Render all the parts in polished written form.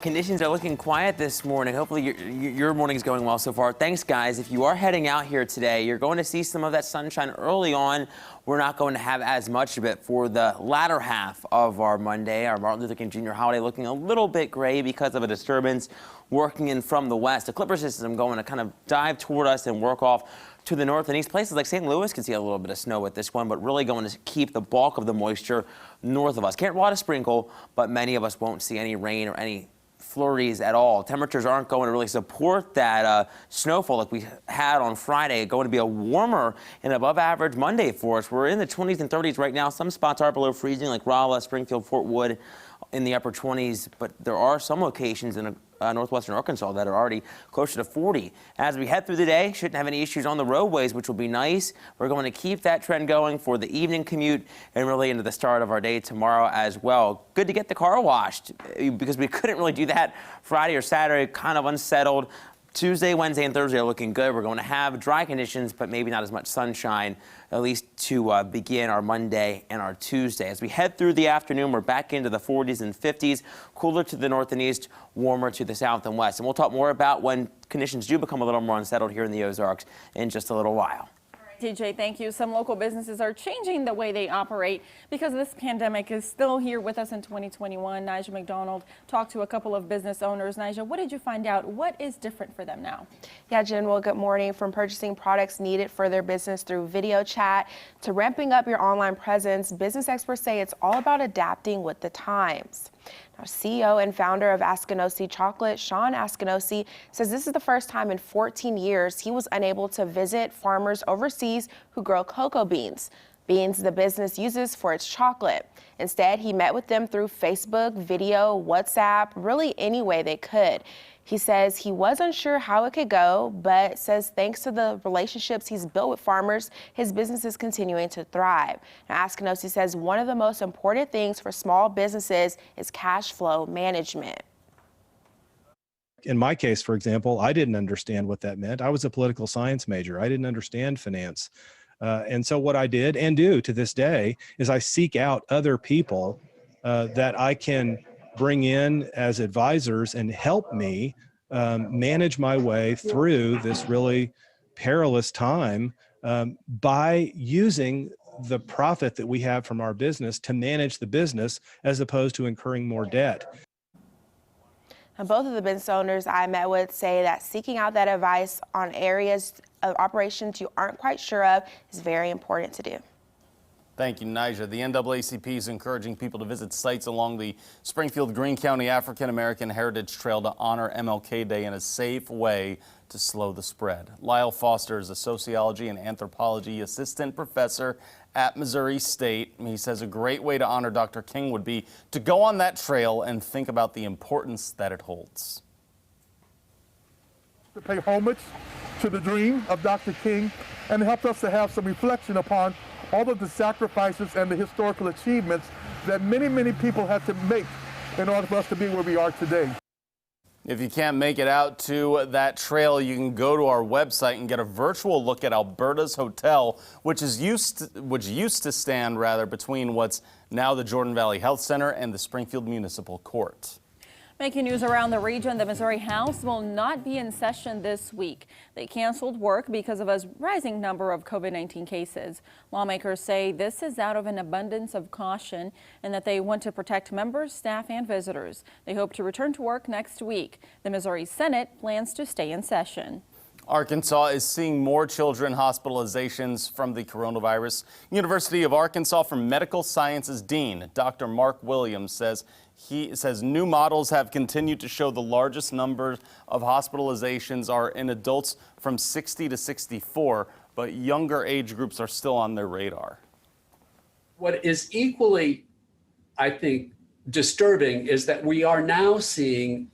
Conditions are looking quiet this morning. Hopefully your morning is going well so far. Thanks, guys. If you are heading out here today, you're going to see some of that sunshine early on. We're not going to have as much of it for the latter half of our Monday. Our Martin Luther King Jr. holiday looking a little bit gray because of a disturbance working in from the west. A Clipper system going to kind of dive toward us and work off to the north and east. Places like St. Louis can see a little bit of snow with this one, but really going to keep the bulk of the moisture north of us. Can't rot a sprinkle, but many of us won't see any rain or any flurries at all. Temperatures aren't going to really support that snowfall like we had on Friday. Going to be a warmer and above average Monday for us. We're in the 20s and 30s right now. Some spots are below freezing, like Rolla, Springfield, Fort Wood in the upper 20s, but there are some locations in northwestern Arkansas that are already closer to 40. As we head through the day, shouldn't have any issues on the roadways, which will be nice. We're going to keep that trend going for the evening commute and really into the start of our day tomorrow as well. Good to get the car washed because we couldn't really do that Friday or Saturday, kind of unsettled. Tuesday, Wednesday, and Thursday are looking good. We're going to have dry conditions, but maybe not as much sunshine, at least to begin our Monday and our Tuesday. As we head through the afternoon, we're back into the 40s and 50s, cooler to the north and east, warmer to the south and west. And we'll talk more about when conditions do become a little more unsettled here in the Ozarks in just a little while. TJ, thank you. Some local businesses are changing the way they operate because this pandemic is still here with us in 2021. Nigel McDonald talked to a couple of business owners. Nigel, what did you find out? What is different for them now? Yeah, Jen, well, good morning. From purchasing products needed for their business through video chat to ramping up your online presence, business experts say it's all about adapting with the times. Now, CEO and founder of Askinosie Chocolate, Sean Askinosie, says this is the first time in 14 years he was unable to visit farmers overseas who grow cocoa beans the business uses for its chocolate. Instead, he met with them through Facebook, video, WhatsApp, really any way they could. He says he wasn't sure how it could go, but says thanks to the relationships he's built with farmers, his business is continuing to thrive. Now, Askinosie says one of the most important things for small businesses is cash flow management. In my case, for example, I didn't understand what that meant. I was a political science major. I didn't understand finance. And so what I did and do to this day is I seek out other people that I can bring in as advisors and help me manage my way through this really perilous time by using the profit that we have from our business to manage the business as opposed to incurring more debt. And both of the business owners I met with say that seeking out that advice on areas of operations you aren't quite sure of is very important to do. Thank you, Nija. The NAACP is encouraging people to visit sites along the Springfield-Greene County African American Heritage Trail to honor MLK Day in a safe way to slow the spread. Lyle Foster is a sociology and anthropology assistant professor at Missouri State. He says a great way to honor Dr. King would be to go on that trail and think about the importance that it holds. To pay homage to the dream of Dr. King and help us to have some reflection upon all of the sacrifices and the historical achievements that many people had to make in order for us to be where we are today. If you can't make it out to that trail, you can go to our website and get a virtual look at Alberta's Hotel, which used to stand between what's now the Jordan Valley Health Center and the Springfield Municipal Court. Making news around the region, the Missouri House will not be in session this week. They canceled work because of a rising number of COVID-19 cases. Lawmakers say this is out of an abundance of caution and that they want to protect members, staff, and visitors. They hope to return to work next week. The Missouri Senate plans to stay in session. Arkansas is seeing more children hospitalizations from the coronavirus. University of Arkansas for Medical Sciences Dean Dr. Mark Williams says new models have continued to show the largest number of hospitalizations are in adults from 60 to 64, but younger age groups are still on their radar. What is equally, I think, disturbing is that we are now seeing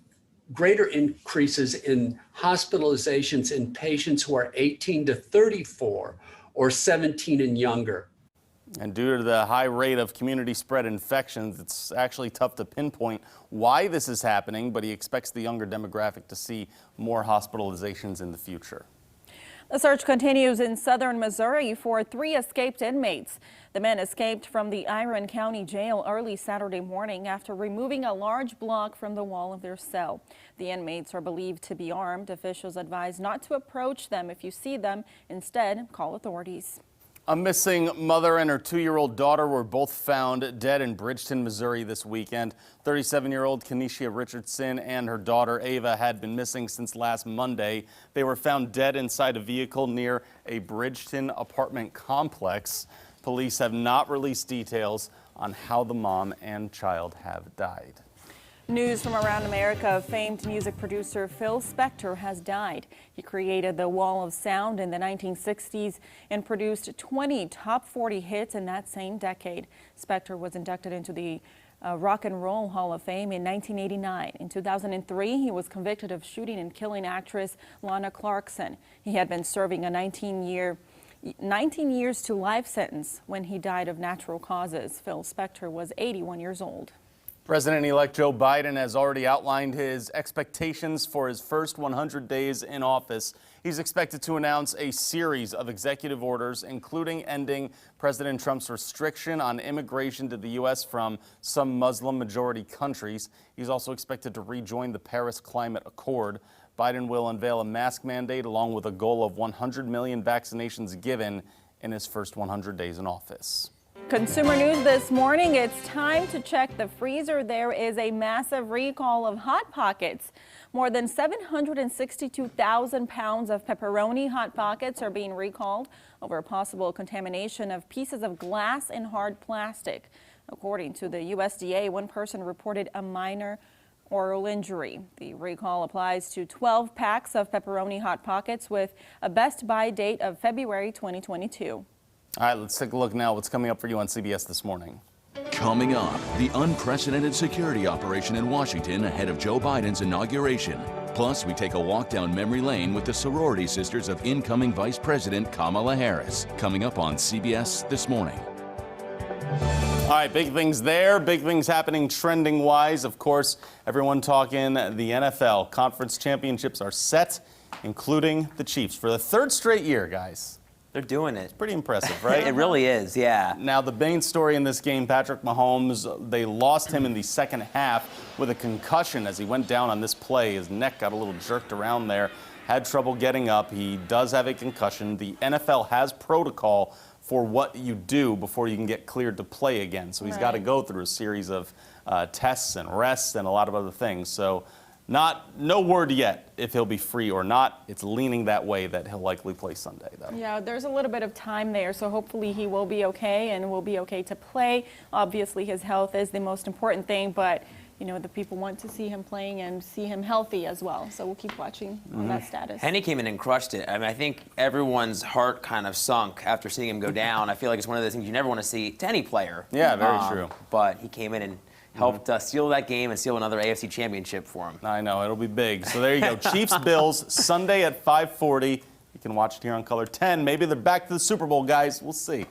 greater increases in hospitalizations in patients who are 18 to 34 or 17 and younger. And due to the high rate of community spread infections, it's actually tough to pinpoint why this is happening, but he expects the younger demographic to see more hospitalizations in the future. The search continues in southern Missouri for 3 escaped inmates. The men escaped from the Iron County Jail early Saturday morning after removing a large block from the wall of their cell. The inmates are believed to be armed. Officials advise not to approach them if you see them. Instead, call authorities. A missing mother and her 2-year-old daughter were both found dead in Bridgeton, Missouri this weekend. 37-year-old Kenesha Richardson and her daughter Ava had been missing since last Monday. They were found dead inside a vehicle near a Bridgeton apartment complex. Police have not released details on how the mom and child have died. News from around America. Famed music producer Phil Spector has died. He created the Wall of Sound in the 1960s and produced 20 top 40 hits in that same decade. Spector was inducted into the Rock and Roll Hall of Fame in 1989. In 2003, he was convicted of shooting and killing actress Lana Clarkson. He had been serving a 19 years to life sentence when he died of natural causes. Phil Spector was 81 years old. President-elect Joe Biden has already outlined his expectations for his first 100 days in office. He's expected to announce a series of executive orders, including ending President Trump's restriction on immigration to the U.S. from some Muslim-majority countries. He's also expected to rejoin the Paris Climate Accord. Biden will unveil a mask mandate along with a goal of 100 million vaccinations given in his first 100 days in office. Consumer news this morning. It's time to check the freezer. There is a massive recall of Hot Pockets. More than 762,000 pounds of pepperoni Hot Pockets are being recalled over possible contamination of pieces of glass and hard plastic. According to the USDA, one person reported a minor oral injury. The recall applies to 12 packs of pepperoni Hot Pockets with a best buy date of February 2022. All right, let's take a look now what's coming up for you on CBS This Morning. Coming up, the unprecedented security operation in Washington ahead of Joe Biden's inauguration. Plus, we take a walk down memory lane with the sorority sisters of incoming Vice President Kamala Harris. Coming up on CBS This Morning. All right, big things there, big things happening trending-wise. Of course, everyone talking the NFL. Conference championships are set, including the Chiefs, for the 3rd straight year, guys. They're doing it. Pretty impressive, right? It really is, yeah. Now, the main story in this game, Patrick Mahomes, they lost him in the second half with a concussion as he went down on this play. His neck got a little jerked around there, had trouble getting up. He does have a concussion. The NFL has protocol for what you do before you can get cleared to play again. So he's got to go through a series of tests and rests and a lot of other things. So no word yet if he'll be free or not. It's leaning that way that he'll likely play Sunday, though. Yeah, there's a little bit of time there, so hopefully he will be okay and will be okay to play. Obviously, his health is the most important thing, but you know, the people want to see him playing and see him healthy as well. So we'll keep watching on that status. Henny came in and crushed it. I mean, I think everyone's heart kind of sunk after seeing him go down. I feel like it's one of those things you never want to see to any player. Yeah, very true. But he came in and helped seal that game and seal another AFC championship for him. I know, it'll be big. So there you go. Chiefs-Bills, Sunday at 5:40. You can watch it here on Color 10. Maybe they're back to the Super Bowl, guys. We'll see.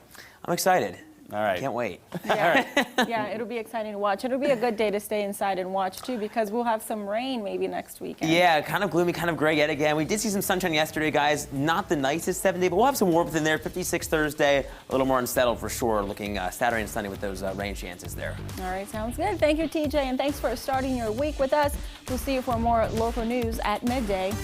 I'm excited. All right. Can't wait. Yeah. Yeah, it'll be exciting to watch. It'll be a good day to stay inside and watch, too, because we'll have some rain maybe next weekend. Yeah, kind of gloomy, kind of gray yet again. We did see some sunshine yesterday, guys. Not the nicest 7 day, but we'll have some warmth in there. 56 Thursday, a little more unsettled for sure, looking Saturday and Sunday with those rain chances there. All right, sounds good. Thank you, TJ, and thanks for starting your week with us. We'll see you for more local news at midday.